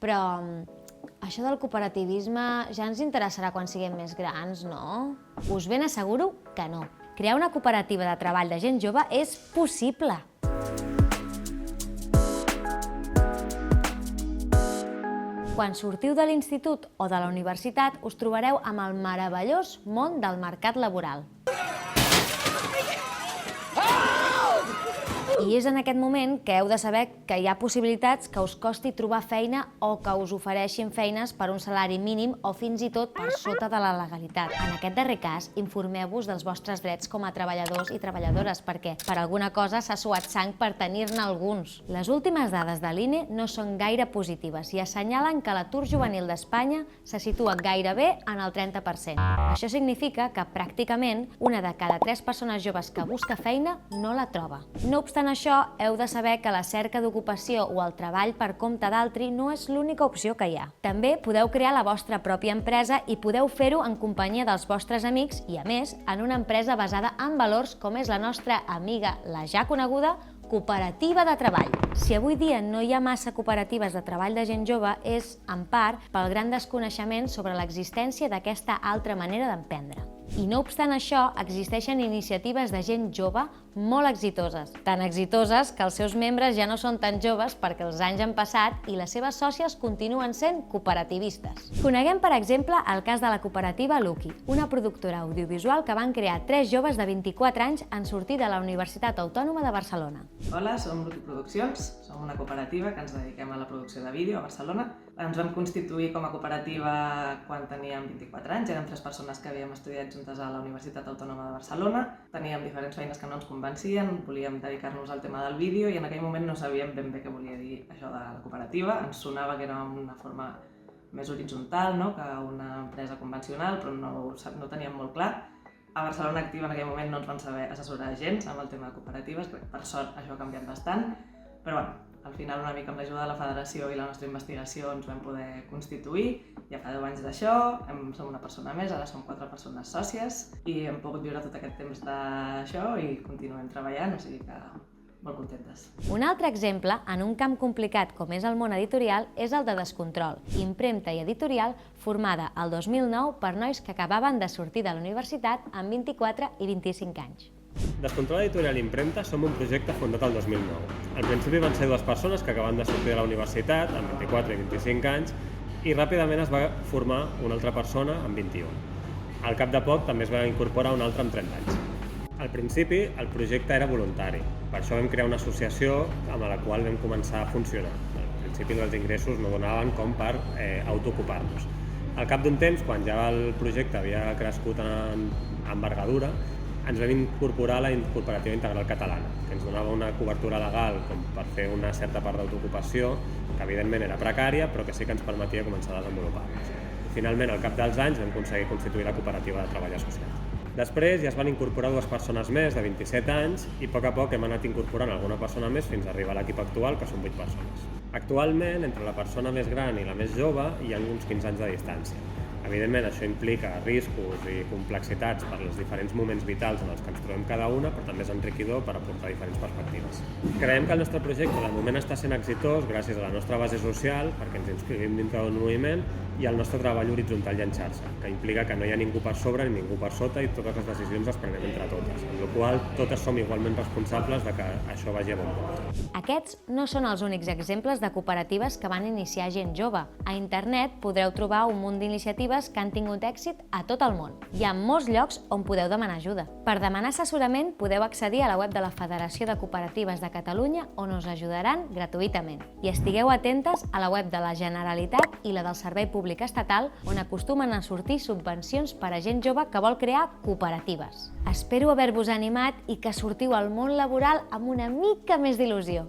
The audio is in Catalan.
Però això del cooperativisme ja ens interessarà quan siguem més grans, no? Us ben asseguro que no. Crear una cooperativa de treball de gent jove és possible. Quan sortiu de l'institut o de la universitat us trobareu amb el meravellós món del mercat laboral. I és en aquest moment que heu de saber que hi ha possibilitats que us costi trobar feina o que us ofereixin feines per un salari mínim o fins i tot per sota de la legalitat. En aquest darrer cas, informeu-vos dels vostres drets com a treballadors i treballadores, perquè per alguna cosa s'ha suat sang per tenir-ne alguns. Les últimes dades de l'INE no són gaire positives i assenyalen que l'atur juvenil d'Espanya se situa gairebé en el 30%. Això significa que pràcticament una de cada 3 persones joves que busca feina no la troba. No obstant això, heu de saber que la cerca d'ocupació o el treball per compte d'altri no és l'única opció que hi ha. També podeu crear la vostra pròpia empresa i podeu fer-ho en companyia dels vostres amics i, a més, en una empresa basada en valors com és la nostra amiga, la ja coneguda, cooperativa de treball. Si avui dia no hi ha massa cooperatives de treball de gent jove és, en part, pel gran desconeixement sobre l'existència d'aquesta altra manera d'emprendre. I no obstant això, existeixen iniciatives de gent jove molt exitoses. Tan exitoses que els seus membres ja no són tan joves perquè els anys han passat i les seves sòcies continuen sent cooperativistes. Coneguem, per exemple, el cas de la cooperativa Lucky, una productora audiovisual que van crear 3 joves de 24 anys en sortir de la Universitat Autònoma de Barcelona. Hola, som Lucky Produccions, som una cooperativa que ens dediquem a la producció de vídeo a Barcelona. Ens vam constituir com a cooperativa quan teníem 24 anys, érem 3 persones que havíem estudiat juntes a la Universitat Autònoma de Barcelona, teníem diferents feines que no ens convencien, volíem dedicar-nos al tema del vídeo i en aquell moment no sabíem ben bé què volia dir això de la cooperativa, ens sonava que era una forma més horitzontal, no?, que una empresa convencional, però no teníem molt clar. A Barcelona Activa en aquell moment no ens van saber assessorar gens amb el tema de cooperatives, crec que per sort això ha canviat bastant, però bueno, al final una mica amb l'ajuda de la federació i la nostra investigació ens vam poder constituir. Ja fa 10 anys d'això, som una persona més, ara som 4 persones sòcies i hem pogut viure tot aquest temps d'això i continuem treballant, o sigui que molt contentes. Un altre exemple, en un camp complicat com és el món editorial, és el de Descontrol, impremta i editorial formada el 2009 per nois que acabaven de sortir de la universitat amb 24 i 25 anys. Descontrol Editorial i Impremta som un projecte fundat el 2009. Al principi van ser 2 persones que acaben de sortir de la universitat amb 24 i 25 anys i ràpidament es va formar una altra persona amb 21. Al cap de poc també es va incorporar un altre amb 30 anys. Al principi el projecte era voluntari, per això vam crear una associació amb la qual vam començar a funcionar. Al principi els ingressos no donaven com per autoocupar-nos. Al cap d'un temps, quan ja el projecte havia crescut en envergadura, ens vam incorporar a la Cooperativa Integral Catalana, que ens donava una cobertura legal com per fer una certa part d'autoocupació, que evidentment era precària, però que sí que ens permetia començar a desenvolupar-nos. Finalment, al cap dels anys, vam aconseguir constituir la Cooperativa de Treball Associat. Després ja es van incorporar 2 persones més de 27 anys i a poc hem anat incorporant alguna persona més fins a arribar a l'equip actual, que són 8 persones. Actualment, entre la persona més gran i la més jove hi ha uns 15 anys de distància. Evidentment, això implica riscos i complexitats per als diferents moments vitals en els que ens trobem cada una, però també és enriquidor per aportar diferents perspectives. Creiem que el nostre projecte de moment està sent exitós gràcies a la nostra base social, perquè ens inscrivim dintre d'un moviment, i al nostre treball horitzontal i en xarxa, que implica que no hi ha ningú per sobre ni ningú per sota i totes les decisions les prenem entre totes, amb la qual cosa totes som igualment responsables de que això vagi a bon port. Aquests no són els únics exemples de cooperatives que van iniciar gent jove. A internet podreu trobar un munt d'iniciatives que han tingut èxit a tot el món. Hi ha molts llocs on podeu demanar ajuda. Per demanar assessorament podeu accedir a la web de la Federació de Cooperatives de Catalunya on us ajudaran gratuïtament. I estigueu atentes a la web de la Generalitat i la del Servei Públic Estatal on acostumen a sortir subvencions per a gent jove que vol crear cooperatives. Espero haver-vos animat i que sortiu al món laboral amb una mica més d'il·lusió.